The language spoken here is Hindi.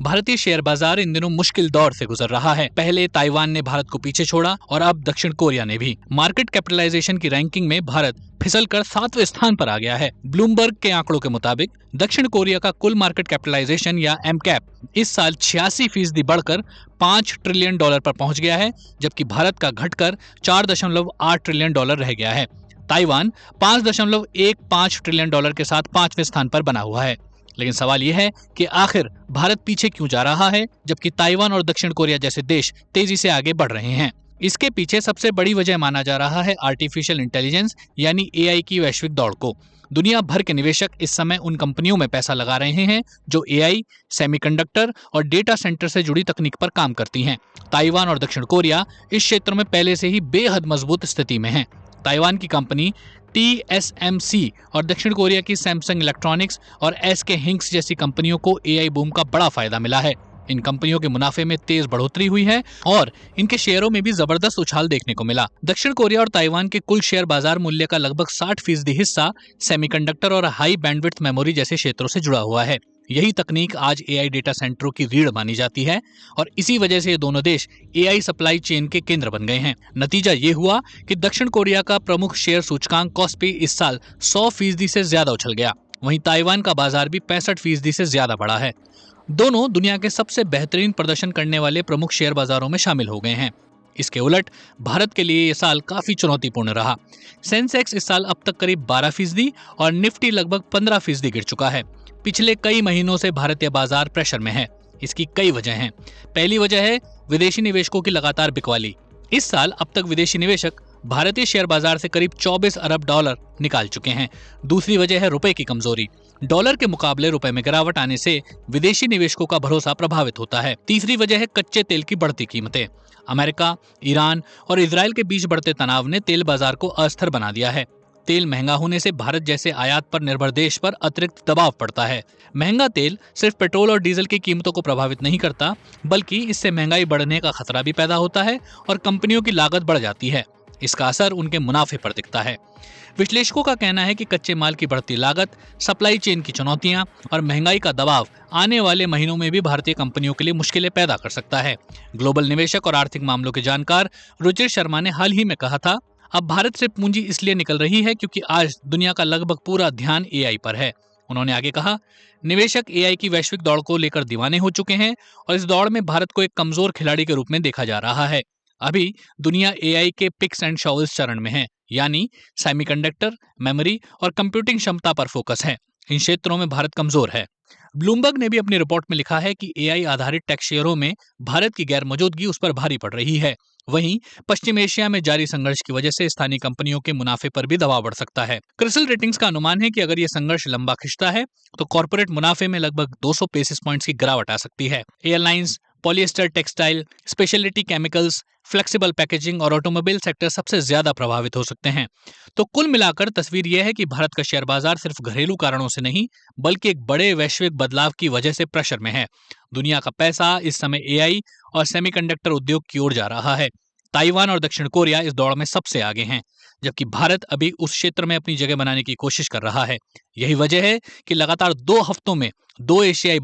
भारतीय शेयर बाजार इन दिनों मुश्किल दौर से गुजर रहा है। पहले ताइवान ने भारत को पीछे छोड़ा और अब दक्षिण कोरिया ने भी। मार्केट कैपिटलाइजेशन की रैंकिंग में भारत फिसलकर 7वें स्थान पर आ गया है। ब्लूमबर्ग के आंकड़ों के मुताबिक दक्षिण कोरिया का कुल मार्केट कैपिटलाइजेशन या एमकैप इस साल 86% बढ़कर $5 ट्रिलियन पर पहुंच गया है, जबकि भारत का घटकर $4.8 ट्रिलियन रह गया है। ताइवान $5.15 ट्रिलियन के साथ 5वें स्थान पर बना हुआ है। लेकिन सवाल यह है कि आखिर भारत पीछे क्यों जा रहा है, जबकि ताइवान और दक्षिण कोरिया जैसे देश तेजी से आगे बढ़ रहे हैं। इसके पीछे सबसे बड़ी वजह माना जा रहा है आर्टिफिशियल इंटेलिजेंस यानी एआई की वैश्विक दौड़ को। दुनिया भर के निवेशक इस समय उन कंपनियों में पैसा लगा रहे हैं जो एआई, सेमीकंडक्टर और डेटा सेंटर से जुड़ी तकनीक पर काम करती हैं। ताइवान और दक्षिण कोरिया इस क्षेत्र में पहले से ही बेहद मजबूत स्थिति में हैं। ताइवान की कंपनी TSMC और दक्षिण कोरिया की सैमसंग इलेक्ट्रॉनिक्स और SK हिंक्स जैसी कंपनियों को एआई बूम का बड़ा फायदा मिला है। इन कंपनियों के मुनाफे में तेज बढ़ोतरी हुई है और इनके शेयरों में भी जबरदस्त उछाल देखने को मिला। दक्षिण कोरिया और ताइवान के कुल शेयर बाजार मूल्य का लगभग 60% हिस्सा सेमीकंडक्टर और हाई बैंडविड्थ मेमोरी जैसे क्षेत्रों से जुड़ा हुआ है। यही तकनीक आज एआई डेटा सेंटरों की रीढ़ मानी जाती है और इसी वजह से ये दोनों देश एआई सप्लाई चेन के केंद्र बन गए हैं। नतीजा ये हुआ कि दक्षिण कोरिया का प्रमुख शेयर सूचकांक कॉस्पी इस साल 100% से ज्यादा उछल गया। वहीं ताइवान का बाजार भी 65% से ज्यादा बढ़ा है। दोनों दुनिया के सबसे बेहतरीन प्रदर्शन करने वाले प्रमुख शेयर बाजारों में शामिल हो गए हैं। इसके उलट भारत के लिए ये साल काफी चुनौतीपूर्ण रहा। सेंसेक्स इस साल अब तक करीब 12% और निफ्टी लगभग 15% गिर चुका है। पिछले कई महीनों से भारतीय बाजार प्रेशर में है। इसकी कई वजह हैं। पहली वजह है विदेशी निवेशकों की लगातार बिकवाली। इस साल अब तक विदेशी निवेशक भारतीय शेयर बाजार से करीब $24 अरब निकाल चुके हैं। दूसरी वजह है रुपए की कमजोरी। डॉलर के मुकाबले रुपए में गिरावट आने से विदेशी निवेशकों का भरोसा प्रभावित होता है। तीसरी वजह है कच्चे तेल की बढ़ती कीमतें। अमेरिका, ईरान और इजराइल के बीच बढ़ते तनाव ने तेल बाजार को अस्थिर बना दिया है। तेल महंगा होने से भारत जैसे आयात पर निर्भर देश पर अतिरिक्त दबाव पड़ता है। महंगा तेल सिर्फ पेट्रोल और डीजल की कीमतों को प्रभावित नहीं करता, बल्कि इससे महंगाई बढ़ने का खतरा भी पैदा होता है और कंपनियों की लागत बढ़ जाती है। इसका असर उनके मुनाफे पर दिखता है। विश्लेषकों का कहना है कि कच्चे माल की बढ़ती लागत, सप्लाई चेन की चुनौतियां और महंगाई का दबाव आने वाले महीनों में भी भारतीय कंपनियों के लिए मुश्किलें पैदा कर सकता है। ग्लोबल निवेशक और आर्थिक मामलों के जानकार रुचिर शर्मा ने हाल ही में कहा था, अब भारत से पूंजी इसलिए निकल रही है क्योंकि आज दुनिया का लगभग पूरा ध्यान एआई पर है। उन्होंने आगे कहा, निवेशक एआई की वैश्विक दौड़ को लेकर दीवाने हो चुके हैं और इस दौड़ में भारत को एक कमजोर खिलाड़ी के रूप में देखा जा रहा है। अभी दुनिया एआई के पिक्स एंड शॉवल्स चरण में है, यानी सेमीकंडक्टर, मेमोरी और कंप्यूटिंग क्षमता पर फोकस है। इन क्षेत्रों में भारत कमजोर है। ब्लूमबर्ग ने भी अपनी रिपोर्ट में लिखा है कि एआई आधारित टेक शेयरों में भारत की गैर मौजूदगी उस पर भारी पड़ रही है। वहीं पश्चिम एशिया में जारी संघर्ष की वजह से स्थानीय कंपनियों के मुनाफे पर भी दबाव बढ़ सकता है। क्रिसिल रेटिंग्स का अनुमान है कि अगर ये संघर्ष लंबा खिंचता है तो कॉर्पोरेट मुनाफे में लगभग 200 बेसिस पॉइंट्स की गिरावट आ सकती है। Airlines, polyester textile, speciality chemicals, flexible packaging और ऑटोमोबाइल सेक्टर सबसे ज्यादा प्रभावित हो सकते हैं। तो कुल मिलाकर तस्वीर यह है कि भारत का शेयर बाजार सिर्फ घरेलू कारणों से नहीं, बल्कि एक बड़े वैश्विक बदलाव की वजह से प्रेशर में है। दुनिया का पैसा इस समय एआई और सेमीकंडक्टर उद्योग की ओर जा रहा है। ताइवान और दक्षिण कोरिया इस दौड़ में सबसे आगे हैं, जबकि भारत अभी उस क्षेत्र में अपनी जगह बनाने की कोशिश कर रहा है। यही वजह है कि लगातार 2 हफ्तों में 2 एशियाई